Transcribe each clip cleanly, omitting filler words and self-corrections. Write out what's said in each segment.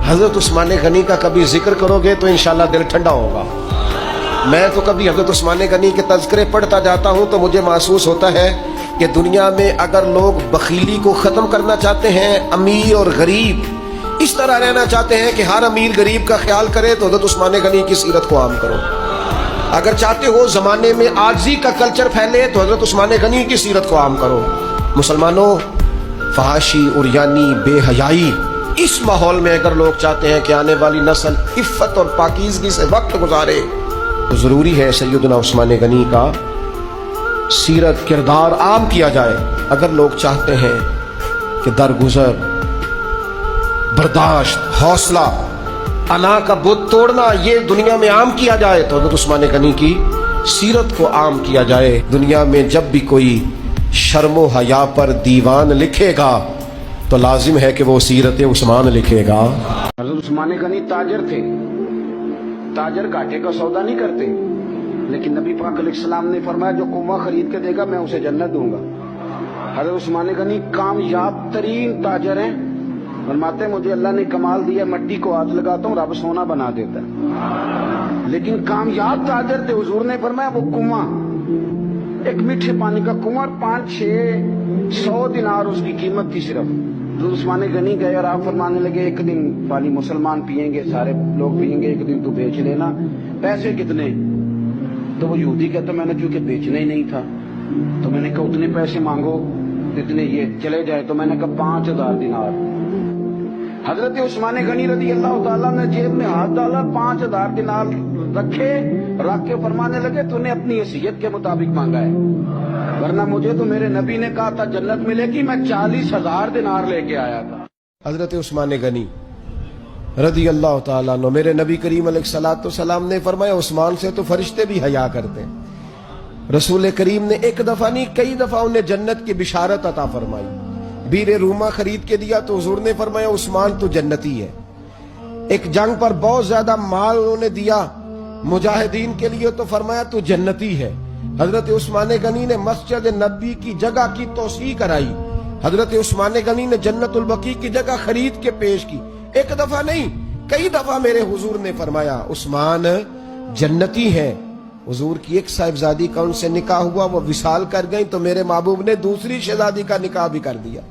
حضرت عثمان غنی کا کبھی ذکر کرو گے تو انشاءاللہ دل ٹھنڈا ہوگا۔ میں تو کبھی حضرت عثمان غنی کے تذکرے پڑھتا جاتا ہوں تو مجھے محسوس ہوتا ہے کہ دنیا میں اگر لوگ بخیلی کو ختم کرنا چاہتے ہیں، امیر اور غریب اس طرح رہنا چاہتے ہیں کہ ہر امیر غریب کا خیال کرے، تو حضرت عثمان غنی کی سیرت کو عام کرو۔ اگر چاہتے ہو زمانے میں عاجزی کا کلچر پھیلے تو حضرت عثمان غنی کی سیرت کو عام کرو۔ مسلمانوں، فحاشی، عریانی، بے حیائی، اس ماحول میں اگر لوگ چاہتے ہیں کہ آنے والی نسل عفت اور پاکیزگی سے وقت گزارے تو ضروری ہے سیدنا عثمان غنی کا سیرت کردار عام کیا جائے۔ اگر لوگ چاہتے ہیں کہ درگزر، برداشت، حوصلہ، انا کا بت توڑنا یہ دنیا میں عام کیا جائے تو حضرت عثمان غنی کی سیرت کو عام کیا جائے۔ دنیا میں جب بھی کوئی شرم و حیا پر دیوان لکھے گا تو لازم ہے کہ وہ سیرت عثمان لکھے گا۔ حضرت عثمان غنی تاجر تھے، تاجر گھاٹے کا سودا نہیں کرتے، لیکن نبی پاک علیہ السلام نے فرمایا جو کنواں خرید کے دے گا میں اسے جنت دوں گا۔ حضرت عثمان غنی کامیاب ترین تاجر ہیں، فرماتے ہیں مجھے اللہ نے کمال دیا، مٹی کو ہاتھ لگاتا ہوں رب سونا بنا دیتا ہے، لیکن کامیاب تاجر تھے۔ حضور نے فرمایا وہ کنواں، ایک میٹھے پانی کا کنواں، 500-600 دینار اس کی قیمت تھی صرف۔ حضرت عثمان غنی گئے اور آپ فرمانے لگے ایک دن پانی مسلمان پیئیں گے، سارے لوگ پیئیں گے، ایک دن تو بیچ لینا، پیسے کتنے؟ تو وہ یہودی کہتا میں نے چونکہ بیچنا ہی نہیں تھا تو میں نے کہا اتنے پیسے مانگو اتنے یہ چلے جائے، تو میں نے کہا 5000 دینار۔ حضرت عثمان غنی رضی اللہ تعالیٰ نے جیب میں ہاتھ ڈالا، 5000 دینار رکھے، رکھ کے فرمانے لگے تو نے اپنی حیثیت کے مطابق مانگا ہے، ورنہ مجھے تو میرے نبی نے کہا تھا جنت ملے گی، میں 40,000 دینار لے کے آیا تھا۔ حضرت عثمان غنی رضی اللہ تعالیٰ عنہ، میرے نبی کریم علیہ الصلوۃ والسلام نے فرمایا عثمان سے تو فرشتے بھی حیا کرتے ہیں۔ رسول کریم نے ایک دفعہ نہیں کئی دفعہ انہیں جنت کی بشارت عطا فرمائی۔ بیر روما خرید کے دیا تو حضور نے فرمایا عثمان تو جنتی ہے۔ ایک جنگ پر بہت زیادہ مال انہوں نے دیا مجاہدین کے لیے تو فرمایا تو جنتی ہے۔ حضرت عثمان غنی نے مسجد نبی کی جگہ کی توسیع کرائی، حضرت عثمان غنی نے جنت البقیع کی جگہ خرید کے پیش کی۔ ایک دفعہ نہیں کئی دفعہ میرے حضور نے فرمایا عثمان جنتی ہیں۔ حضور کی ایک صاحبزادی کا ان سے نکاح ہوا، وہ وصال کر گئی تو میرے محبوب نے دوسری شہزادی کا نکاح بھی کر دیا۔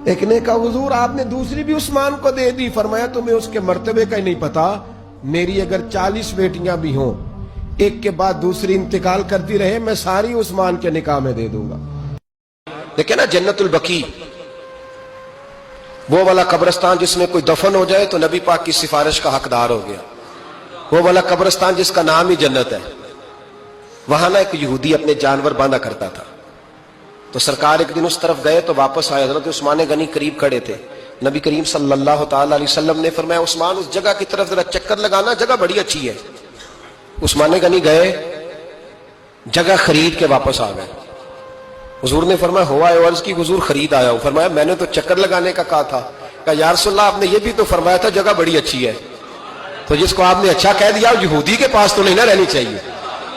ایک نے کہا حضور آپ نے دوسری بھی عثمان کو دے دی، فرمایا تمہیں اس کے مرتبے کا ہی نہیں پتا، میری اگر 40 بیٹیاں بھی ہوں ایک کے بعد دوسری انتقال کرتی رہے میں ساری عثمان کے نکاح میں دے دوں گا۔ دیکھیں نا جنت البقیع، وہ والا قبرستان جس میں کوئی دفن ہو جائے تو نبی پاک کی سفارش کا حقدار ہو گیا، وہ والا قبرستان جس کا نام ہی جنت ہے۔ وہاں نا ایک یہودی اپنے جانور باندھا کرتا تھا، تو سرکار ایک دن اس طرف گئے تو واپس آئے، حضرت عثمان غنی قریب کھڑے تھے، نبی کریم صلی اللہ تعالی علیہ وسلم نے فرمایا عثمان اس جگہ کی طرف ذرا چکر لگانا، جگہ بڑی اچھی ہے۔ عثمان غنی گئے، جگہ خرید کے واپس آ گئے۔ حضور نے فرمایا ہوا ہے عرض کی حضور خرید آیا ہوں، فرمایا میں نے تو چکر لگانے کا کہا تھا۔ کہا یا رسول اللہ آپ نے یہ بھی تو فرمایا تھا جگہ بڑی اچھی ہے، تو جس کو آپ نے اچھا کہہ دیا یہودی کے پاس تو نہیں نہ رہنی چاہیے،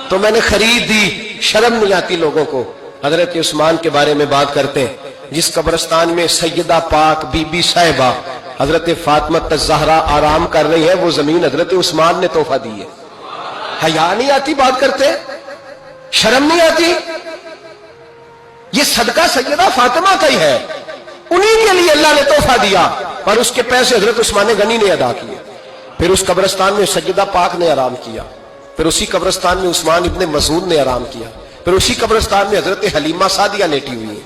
تو میں نے خرید دی۔ شرم نہیں آتی لوگوں کو؟ حضرت عثمان کے بارے میں بات کرتے ہیں، جس قبرستان میں سیدہ پاک بی بی صاحبہ حضرت فاطمہ الزہرا آرام کر رہی ہے، وہ زمین حضرت عثمان نے تحفہ دی ہے۔ حیا نہیں آتی بات کرتے؟ شرم نہیں آتی؟ یہ صدقہ سیدہ فاطمہ کا ہی ہے، انہی کے لیے اللہ نے تحفہ دیا اور اس کے پیسے حضرت عثمان غنی نے ادا کیے۔ پھر اس قبرستان میں سیدہ پاک نے آرام کیا، پھر اسی قبرستان میں عثمان ابن مظعون نے آرام کیا، پھر اسی قبرستان میں حضرت حلیمہ سعدیہ لیٹی ہوئی ہے،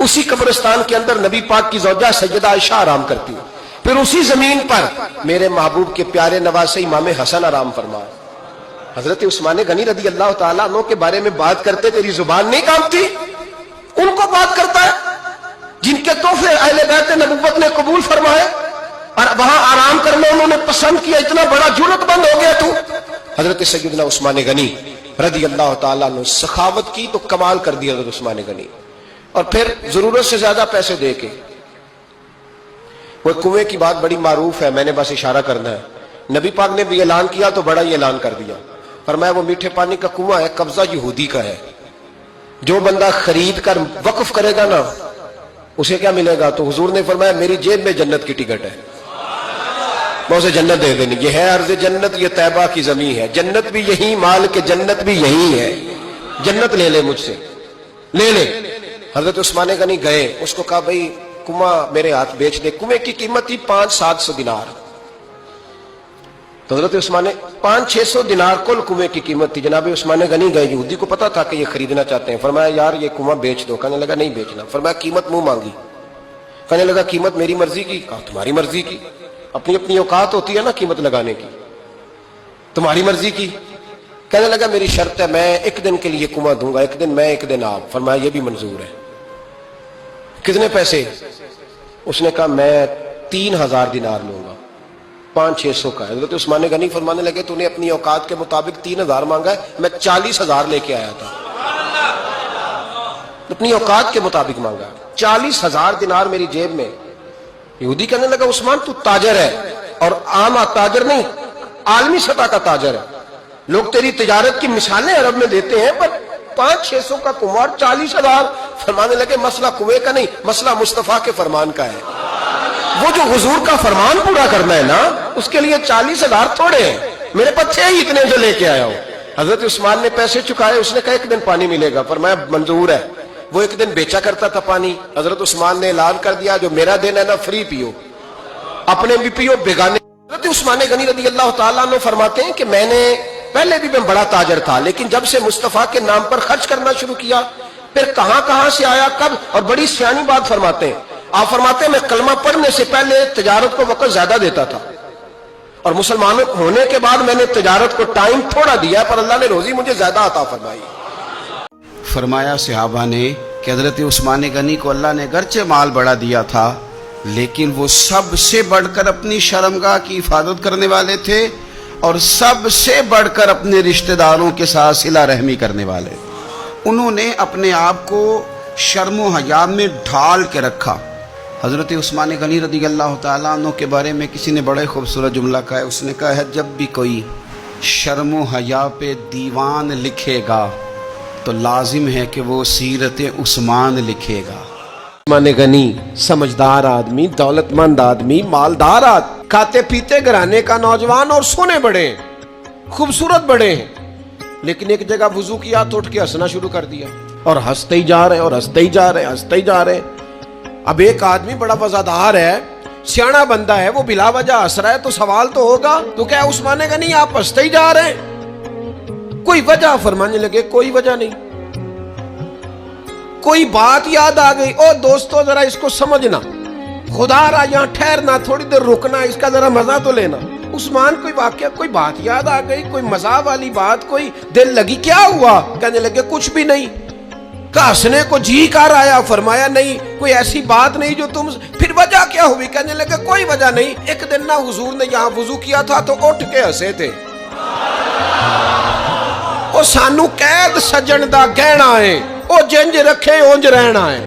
اسی قبرستان کے اندر نبی پاک کی زوجہ سیدہ عائشہ آرام کرتی ہے، پھر اسی زمین پر میرے محبوب کے پیارے نواسے امام حسن آرام فرمائے۔ حضرت عثمان غنی رضی اللہ تعالیٰ عنہ کے بارے میں بات کرتے تیری زبان نہیں کانپتی؟ ان کو بات کرتا ہے جن کے تحفے اہل بیت نبوت نے قبول فرمائے اور وہاں آرام کرنا انہوں نے پسند کیا، اتنا بڑا جرت بند ہو گیا تو؟ حضرت سیدنا عثمان غنی رضی اللہ تعالیٰ عنہ سخاوت کی تو کمال کر دیا حضرت عثمان غنی، اور پھر ضرورت سے زیادہ پیسے دے کے۔ وہ کنویں کی بات بڑی معروف ہے، میں نے بس اشارہ کرنا ہے، نبی پاک نے بھی اعلان کیا تو بڑا ہی اعلان کر دیا، فرمایا وہ میٹھے پانی کا کنواں ہے، قبضہ یہودی کا ہے، جو بندہ خرید کر وقف کرے گا نا اسے کیا ملے گا؟ تو حضور نے فرمایا میری جیب میں جنت کی ٹکٹ ہے۔ میں اسے جنت دے دینی. یہ ہے عرض جنت, یہ طیبہ کی زمین ہے, جنت بھی یہی, مال کے جنت بھی یہی ہے, جنت لے لے مجھ سے, لے لے. حضرت عثمان غنی گئے, اس کو کہا بھائی کنواں میرے ہاتھ بیچ دے. کنویں کی قیمت تھی 500-700 دینار. تو حضرت عثمان 500-600 دینار کل کنویں کی قیمت تھی. جناب عثمان غنی گئے, یہودی کو پتا تھا کہ یہ خریدنا چاہتے ہیں. فرمایا یار یہ کنواں بیچ دو. کہنے لگا نہیں بیچنا. فرمایا قیمت منہ مانگی. کہنے لگا قیمت میری مرضی کی. کہا تمہاری مرضی کی, اپنی اپنی اوقات ہوتی ہے نا قیمت لگانے کی, تمہاری مرضی کی. کہنے لگا میری شرط ہے, میں ایک دن کے لیے کنواں دوں گا, ایک دن میں ایک دن آپ. فرمایا یہ بھی منظور ہے. کتنے پیسے؟ اس نے کہا میں 3000 دینار لوں گا, 500-600 کا ہے. حضرت عثمان غنی فرمانے لگے تو نے اپنی اوقات کے مطابق 3000 مانگا ہے, میں 40,000 لے کے آیا تھا. اپنی اوقات کے مطابق مانگا, 40,000 دینار میری جیب میں. یہودی کہنے لگا عثمان تو تاجر ہے, اور عام تاجر نہیں, عالمی سطح کا تاجر ہے. لوگ تیری تجارت کی مثالیں عرب میں دیتے ہیں, پر 500-600 کا کنواں 40,000. فرمانے لگے مسئلہ کنویں کا نہیں, مسئلہ مصطفیٰ کے فرمان کا ہے. وہ جو حضور کا فرمان پورا کرنا ہے نا, اس کے لیے 40,000 تھوڑے ہیں, میرے پاس 6 ہی اتنے جو لے کے آیا ہوں. حضرت عثمان نے پیسے چکائے. اس نے کہا ایک دن پانی ملے گا. فرمایا منظور ہے. وہ ایک دن بیچا کرتا تھا پانی. حضرت عثمان نے اعلان کر دیا جو میرا دن ہے نا فری پیو, اپنے بھی پیو بیگانے. حضرت عثمان غنی رضی اللہ تعالیٰ عنہ فرماتے ہیں کہ میں نے پہلے بھی میں بڑا تاجر تھا, لیکن جب سے مصطفیٰ کے نام پر خرچ کرنا شروع کیا, پھر کہاں کہاں سے آیا کب. اور بڑی سیانی بات فرماتے ہیں, آپ فرماتے ہیں میں کلمہ پڑھنے سے پہلے تجارت کو وقت زیادہ دیتا تھا, اور مسلمان ہونے کے بعد میں نے تجارت کو ٹائم تھوڑا دیا, پر اللہ نے روزی مجھے زیادہ عطا فرمائی. فرمایا صحابہ نے کہ حضرت عثمان غنی کو اللہ نے گرچہ مال بڑا دیا تھا, لیکن وہ سب سے بڑھ کر اپنی شرمگاہ کی حفاظت کرنے والے تھے, اور سب سے بڑھ کر اپنے رشتہ داروں کے ساتھ صلہ رحمی کرنے والے. انہوں نے اپنے آپ کو شرم و حیا میں ڈھال کے رکھا. حضرت عثمان غنی رضی اللہ تعالیٰ عنہ کے بارے میں کسی نے بڑے خوبصورت جملہ کہا ہے. اس نے کہا ہے جب بھی کوئی شرم و حیا پہ دیوان لکھے گا تو لازم ہے کہ وہ سیرت عثمان لکھے گا. عثمان غنی سمجھدار آدمی, دولت مند آدمی, مالدار آدمی, کھاتے پیتے گھرانے کا نوجوان, اور سونے بڑے ہیں, خوبصورت بڑے ہیں, لیکن ایک جگہ وضو کیا تو اٹھ کے ہنسنا شروع کر دیا, اور ہنستے ہی جا رہے ہیں, اور ہنستے ہی جا رہے ہیں, ہنستے ہی جا رہے ہیں. اب ایک آدمی بڑا وزادار ہے, سیانا بندہ ہے, وہ بلا وجہ ہنس رہا ہے, تو سوال تو ہوگا تو کیا عثمان غنی آپ ہنستے ہی جا رہے ہیں, کوئی وجہ؟ فرمانے لگے کوئی وجہ نہیں. کوئی بات یاد آ گئی, او دوستو ذرا اس کو سمجھنا, خدا را یہاں ٹھہرنا, تھوڑی دیر رکنا, اس کا ذرا مزہ تو لینا. عثمان کوئی واقعہ, کوئی بات یاد آ گئی, کوئی مزہ والی بات, کوئی دل لگی, کیا ہوا؟ کہنے لگے کچھ بھی نہیں. ہنسنے کو جی کر آیا. فرمایا نہیں, کوئی ایسی بات نہیں جو تم. پھر وجہ کیا ہوئی؟ کہنے لگے کوئی وجہ نہیں. ایک دن نا حضور نے یہاں وضو کیا تھا تو اٹھ کے ہنسے تھے. او سانو قید سجن دا گہنا ہے, او جنج رکھے اونج رہنا ہے.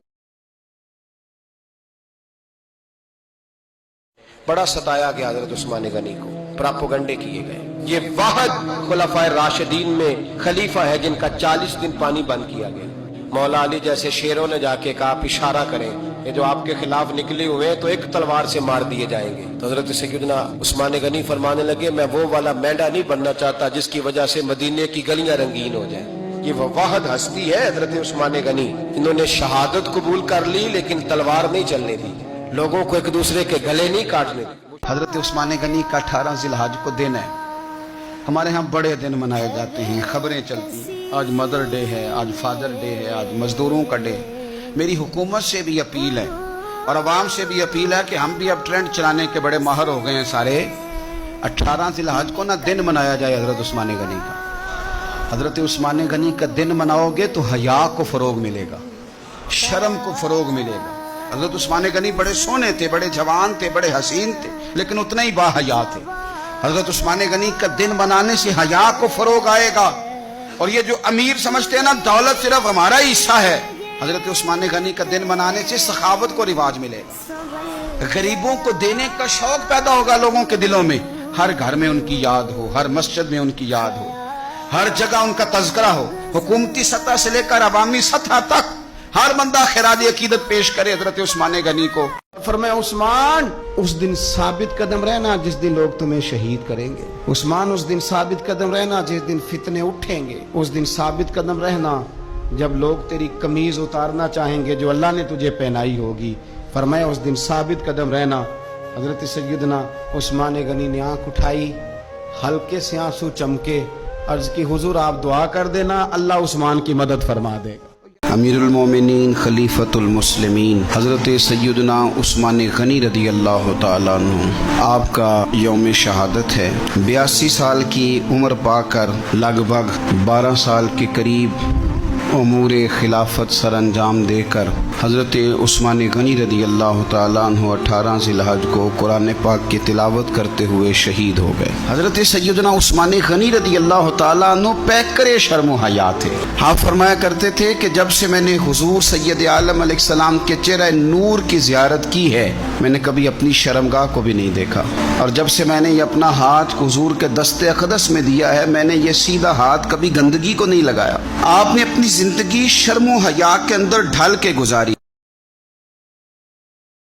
بڑا ستایا گیا حضرت عثمان غنی کو, پراپوگنڈے کیے گئے. یہ واحد خلفائے راشدین میں خلیفہ ہے جن کا 40 دن پانی بند کیا گیا. مولا علی جیسے شیروں نے جا کے کہا آپ اشارہ کریں, یہ جو آپ کے خلاف نکلے ہوئے ہیں تو ایک تلوار سے مار دیے جائیں گے. تو حضرت سیدنا عثمان غنی فرمانے لگے میں وہ والا مینڈا نہیں بننا چاہتا جس کی وجہ سے مدینے کی گلیاں رنگین ہو جائیں. یہ وہ واحد ہستی ہے حضرت عثمان غنی, انہوں نے شہادت قبول کر لی لیکن تلوار نہیں چلنے دی, لوگوں کو ایک دوسرے کے گلے نہیں کاٹنے دی. حضرت عثمان غنی کا 18 ذی الحج کو دن ہے. ہمارے ہاں بڑے دن منائے جاتے ہیں, خبریں چلتی ہیں, آج مدر ڈے ہے, آج فادر ڈے ہے, آج مزدوروں کا ڈے. میری حکومت سے بھی اپیل ہے اور عوام سے بھی اپیل ہے کہ ہم بھی اب ٹرینڈ چلانے کے بڑے ماہر ہو گئے ہیں سارے. 18 ذی الحج کو نہ دن منایا جائے حضرت عثمان غنی کا. حضرت عثمان غنی کا دن مناؤ گے تو حیا کو فروغ ملے گا, شرم کو فروغ ملے گا. حضرت عثمان غنی بڑے سونے تھے, بڑے جوان تھے, بڑے حسین تھے, لیکن اتنا ہی با حیا تھے. حضرت عثمان غنی کا دن منانے سے حیا کو فروغ آئے گا. اور یہ جو امیر سمجھتے ہیں نا دولت صرف ہمارا ہی حصہ ہے, حضرت عثمان غنی کا دن منانے سے سخاوت کو رواج ملے گا, غریبوں کو دینے کا شوق پیدا ہوگا لوگوں کے دلوں میں. ہر گھر میں ان کی یاد ہو, ہر مسجد میں ان کی یاد ہو, ہر جگہ ان کا تذکرہ ہو. حکومتی سطح سے لے کر عوامی سطح تک ہر بندہ خراج عقیدت پیش کرے حضرت عثمان غنی کو. فرمایا عثمان اس دن ثابت قدم رہنا جس دن لوگ تمہیں شہید کریں گے. عثمان اس دن ثابت قدم رہنا جس دن فتنے اٹھیں گے. اس دن ثابت قدم رہنا جب لوگ تیری قمیض اتارنا چاہیں گے جو اللہ نے تجھے پہنائی ہوگی. فرمایا اس دن ثابت قدم رہنا. حضرت سیدنا عثمان غنی نے آنکھ اٹھائی, ہلکے سے آنسو چمکے, عرض کی حضور آپ دعا کر دینا اللہ عثمان کی مدد فرما دے گا. امیر المومنین خلیفۃ المسلمین حضرت سیدنا عثمان غنی رضی اللہ تعالیٰ عنہ, آپ کا یوم شہادت ہے. 82 سال کی عمر پا کر لگ بھگ 12 سال کے قریب امور خلافت سر انجام دے کر حضرت عثمان غنی رضی اللہ تعالیٰ عنہ 18 ذی الحج کو قرآن پاک کی تلاوت کرتے ہوئے شہید ہو گئے. حضرت سیدنا عثمان غنی رضی اللہ تعالیٰ عنہ پیکر شرم و حیا تھے. آپ فرمایا کرتے تھے کہ جب سے میں نے حضور سید عالم علیہ السلام کے چہرہ نور کی زیارت کی ہے میں نے کبھی اپنی شرمگاہ کو بھی نہیں دیکھا, اور جب سے میں نے یہ اپنا ہاتھ حضور کے دست اقدس میں دیا ہے میں نے یہ سیدھا ہاتھ کبھی گندگی کو نہیں لگایا. آپ نے اپنی زندگی شرم و حیا کے اندر ڈھل کے گزاری